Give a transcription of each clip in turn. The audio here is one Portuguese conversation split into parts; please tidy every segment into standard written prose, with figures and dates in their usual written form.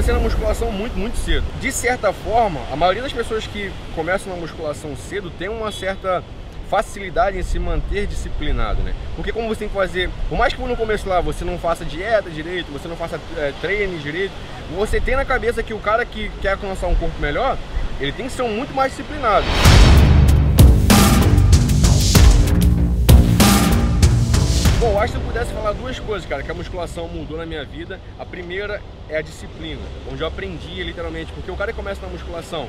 comecei na musculação muito cedo. De certa forma, a maioria das pessoas que começam na musculação cedo tem uma certa facilidade em se manter disciplinado, né? Porque como você tem que fazer, por mais que no começo lá você não faça dieta direito, você não faça treino direito, você tem na cabeça que o cara que quer alcançar um corpo melhor, ele tem que ser muito mais disciplinado. Bom, eu acho que eu pudesse falar duas coisas, cara, que a musculação mudou na minha vida. A primeira é a disciplina, onde eu aprendi literalmente, porque o cara que começa na musculação,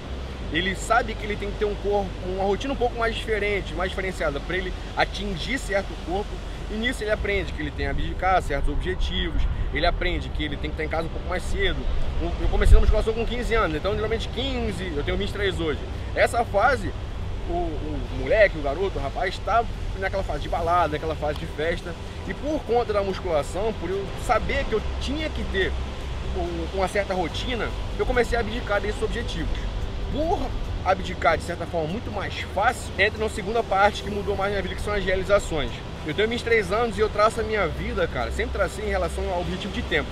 ele sabe que ele tem que ter um corpo, uma rotina um pouco mais diferente, mais diferenciada, para ele atingir certo corpo. E nisso ele aprende que ele tem que abdicar certos objetivos, ele aprende que ele tem que estar em casa um pouco mais cedo. Eu comecei na musculação com 15 anos, então geralmente 15, eu tenho 23 hoje. Essa fase, o moleque, o garoto, o rapaz, está naquela fase de balada, naquela fase de festa. E por conta da musculação, por eu saber que eu tinha que ter uma certa rotina, eu comecei a abdicar desses objetivos. Por abdicar de certa forma muito mais fácil, entra na segunda parte que mudou mais minha vida, que são as realizações. Eu tenho 23 anos e eu traço a minha vida, cara, sempre tracei em relação ao objetivo de tempo.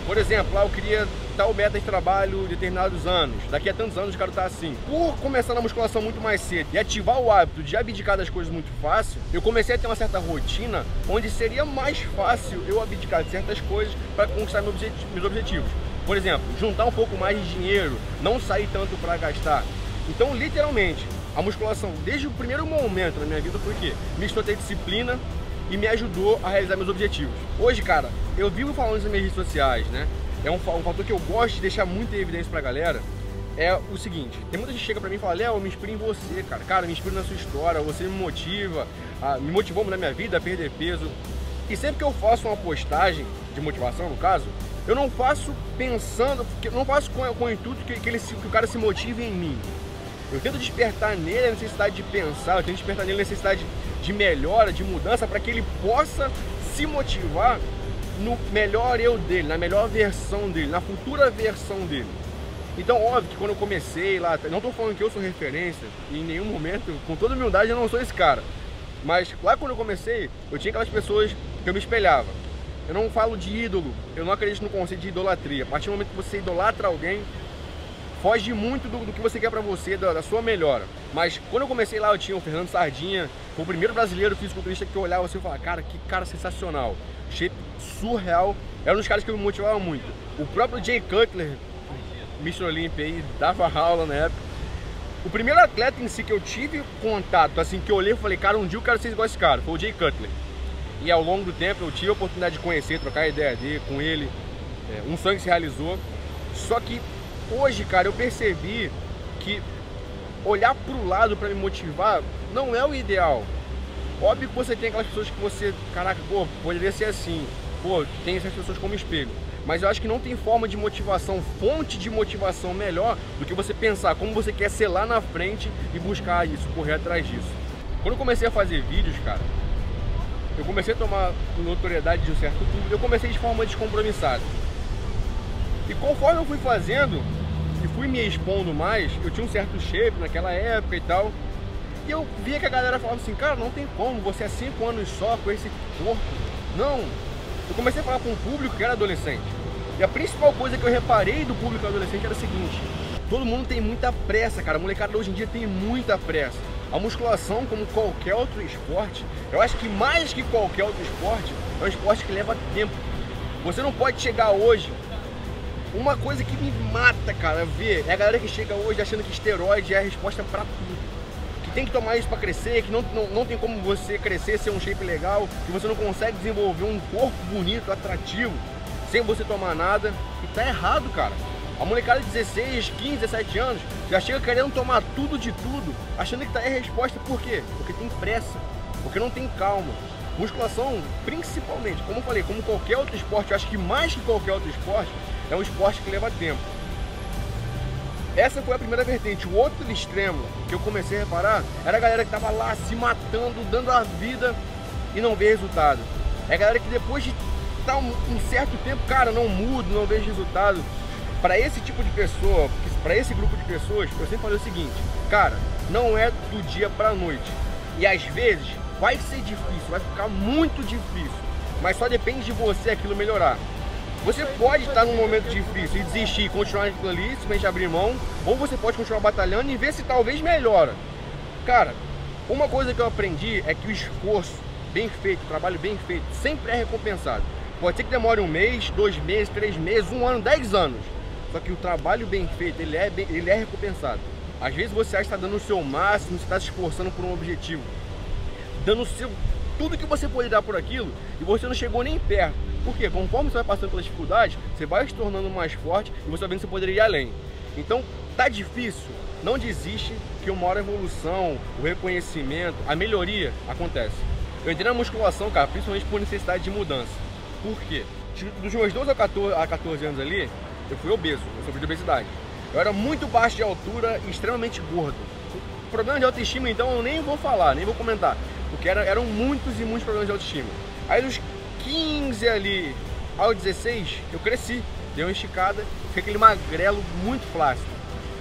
Por exemplo, lá eu queria tal meta de trabalho determinados anos, daqui a tantos anos eu quero estar assim. Por começar na musculação muito mais cedo e ativar o hábito de abdicar das coisas muito fácil, eu comecei a ter uma certa rotina onde seria mais fácil eu abdicar de certas coisas para conquistar meus objetivos. Por exemplo, juntar um pouco mais de dinheiro, não sair tanto para gastar. Então, literalmente, a musculação, desde o primeiro momento na minha vida, foi que me ensinou a ter disciplina e me ajudou a realizar meus objetivos. Hoje, cara, eu vivo falando isso nas minhas redes sociais, né? É um fator que eu gosto de deixar muito em evidência pra galera. É o seguinte, tem muita gente que chega pra mim e fala: Léo, eu me inspiro em você, cara. Cara, me inspiro na sua história, você me motiva, me motivou na minha vida a perder peso. E sempre que eu faço uma postagem de motivação, no caso, eu não faço pensando, eu não faço com o intuito que o cara se motive em mim. Eu tento despertar nele a necessidade de pensar, eu tento despertar nele a necessidade de melhora, de mudança, para que ele possa se motivar no melhor eu dele, na melhor versão dele, na futura versão dele. Então, óbvio que quando eu comecei lá, não estou falando que eu sou referência, em nenhum momento, com toda humildade, eu não sou esse cara. Mas lá quando eu comecei, eu tinha aquelas pessoas que eu me espelhava. Eu não falo de ídolo, eu não acredito no conceito de idolatria. A partir do momento que você idolatra alguém, foge muito do que você quer pra você, da sua melhora. Mas quando eu comecei lá, eu tinha o Fernando Sardinha, foi o primeiro brasileiro fisiculturista que eu olhava assim e falava: cara, que cara sensacional, shape surreal, era um dos caras que me motivava muito. O próprio Jay Cutler, Mr. Olympia aí, dava aula na época. O primeiro atleta em si que eu tive contato, assim, que eu olhei e falei: cara, um dia eu quero ser igual esse cara, foi o Jay Cutler. E ao longo do tempo eu tive a oportunidade de conhecer, trocar ideia dele, com ele, um sonho que se realizou. Só que hoje, cara, eu percebi que olhar pro lado para me motivar não é o ideal. Óbvio que você tem aquelas pessoas que você, caraca, pô, poderia ser assim, pô, tem essas pessoas como espelho. Mas eu acho que não tem forma de motivação, fonte de motivação melhor do que você pensar como você quer ser lá na frente e buscar isso, correr atrás disso. Quando eu comecei a fazer vídeos, cara, eu comecei a tomar notoriedade de um certo público, eu comecei de forma descompromissada. E conforme eu fui fazendo e fui me expondo mais, eu tinha um certo shape naquela época e tal, e eu via que a galera falava assim: cara, não tem como, você é 5 anos só com esse corpo. Não, eu comecei a falar com um público que era adolescente. E a principal coisa que eu reparei do público adolescente era o seguinte: todo mundo tem muita pressa, cara, a molecada hoje em dia tem muita pressa. A musculação, como qualquer outro esporte, eu acho que mais que qualquer outro esporte, é um esporte que leva tempo. Você não pode chegar hoje. Uma coisa que me mata, cara, ver é a galera que chega hoje achando que esteroide é a resposta pra tudo. Que tem que tomar isso pra crescer, que não tem como você crescer, ser um shape legal, que você não consegue desenvolver um corpo bonito, atrativo, sem você tomar nada. E tá errado, cara. A molecada de 16, 15, 17 anos já chega querendo tomar tudo de tudo, achando que tá aí a resposta. Por quê? Porque tem pressa, porque não tem calma. Musculação, principalmente, como eu falei, como qualquer outro esporte, eu acho que mais que qualquer outro esporte, é um esporte que leva tempo. Essa foi a primeira vertente. O outro extremo que eu comecei a reparar era a galera que tava lá se matando, dando a vida e não vê resultado. É a galera que depois de estar um certo tempo, cara, não muda, não vejo resultado. Para esse tipo de pessoa, para esse grupo de pessoas, eu sempre falei o seguinte: cara, não é do dia para a noite. E às vezes vai ser difícil, vai ficar muito difícil, mas só depende de você aquilo melhorar. Você pode estar num momento difícil e desistir e continuar aquilo ali, simplesmente abrir mão, ou você pode continuar batalhando e ver se talvez melhora. Cara, uma coisa que eu aprendi é que o esforço bem feito, o trabalho bem feito, sempre é recompensado. Pode ser que demore 1 mês, 2 meses, 3 meses, 1 ano, 10 anos. Só que o trabalho bem feito, ele é recompensado. Às vezes você acha que está dando o seu máximo, você está se esforçando por um objetivo, dando tudo que você pode dar por aquilo, e você não chegou nem perto. Por quê? Conforme você vai passando pelas dificuldades, você vai se tornando mais forte e você vai vendo que você poderia ir além. Então, tá difícil, não desiste, que uma hora a evolução, o reconhecimento, a melhoria acontece. Eu entrei na musculação, cara, principalmente por necessidade de mudança. Por quê? Dos meus 12 a 14 anos ali, eu fui obeso, eu sofri de obesidade. Eu era muito baixo de altura e extremamente gordo. Problema de autoestima, então, eu nem vou falar, nem vou comentar, porque eram muitos e muitos problemas de autoestima. Aí dos 15 ali aos 16, eu cresci, dei uma esticada, fiquei aquele magrelo muito flácido.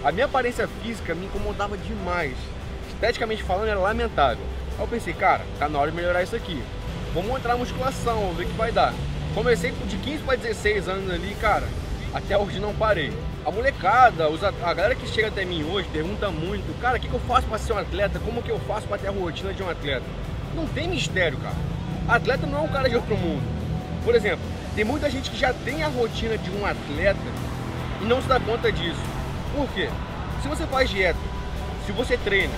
A minha aparência física me incomodava demais, esteticamente falando era lamentável. Aí eu pensei, cara, tá na hora de melhorar isso aqui. Vamos entrar na musculação, vamos ver o que vai dar. Comecei de 15 para 16 anos ali, cara, até hoje não parei. A molecada, a galera que chega até mim hoje pergunta muito, cara, o que eu faço para ser um atleta? Como que eu faço para ter a rotina de um atleta? Não tem mistério, cara. Atleta não é um cara de outro mundo. Por exemplo, tem muita gente que já tem a rotina de um atleta e não se dá conta disso. Por quê? Se você faz dieta, se você treina,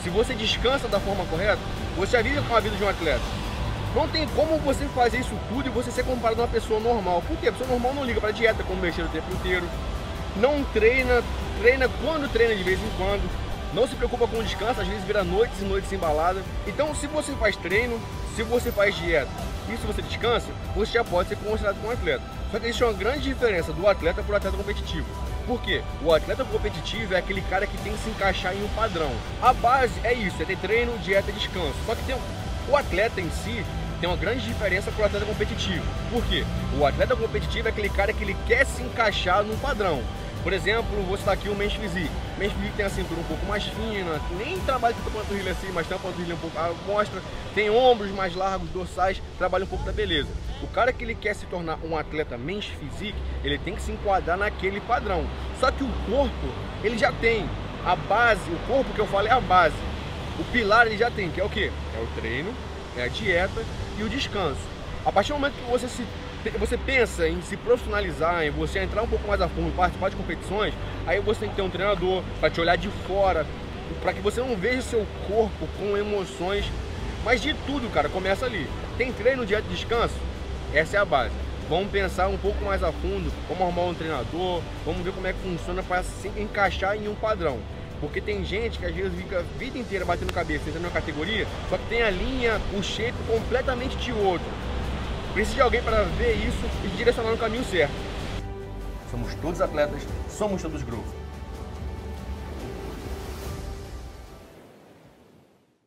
se você descansa da forma correta, você já vive com a vida de um atleta. Não tem como você fazer isso tudo e você ser comparado a uma pessoa normal. Por quê? A pessoa normal não liga para dieta, como mexer o tempo inteiro. Não treina quando treina de vez em quando. Não se preocupa com o descanso, às vezes vira noites e noites sem balada. Então, se você faz treino, se você faz dieta e se você descansa, você já pode ser considerado como um atleta. Só que existe uma grande diferença do atleta para o atleta competitivo. Por quê? O atleta competitivo é aquele cara que tem que se encaixar em um padrão. A base é isso, é ter treino, dieta e descanso. Só que o atleta em si tem uma grande diferença para o atleta competitivo. Por quê? O atleta competitivo é aquele cara que ele quer se encaixar num padrão. Por exemplo, vou citar aqui o Men's Physique. Men's Physique tem a cintura um pouco mais fina, nem trabalha com a panturrilha assim, mas tem a panturrilha um pouco mostra, tem ombros mais largos, dorsais, trabalha um pouco da beleza. O cara que ele quer se tornar um atleta Men's Physique, ele tem que se enquadrar naquele padrão. Só que o corpo, ele já tem a base, o corpo que eu falo é a base. O pilar ele já tem, que é o quê? É o treino, é a dieta e o descanso. A partir do momento que você pensa em se profissionalizar, em você entrar um pouco mais a fundo, participar de competições, aí você tem que ter um treinador para te olhar de fora, para que você não veja o seu corpo com emoções. Mas de tudo, cara, começa ali. Tem treino, dieta e descanso? Essa é a base. Vamos pensar um pouco mais a fundo, vamos arrumar um treinador, vamos ver como é que funciona para se encaixar em um padrão. Porque tem gente que às vezes fica a vida inteira batendo cabeça, entrando na categoria, só que tem a linha, o shape completamente de outro. Precisa de alguém para ver isso e te direcionar no caminho certo. Somos todos atletas, somos todos Growth.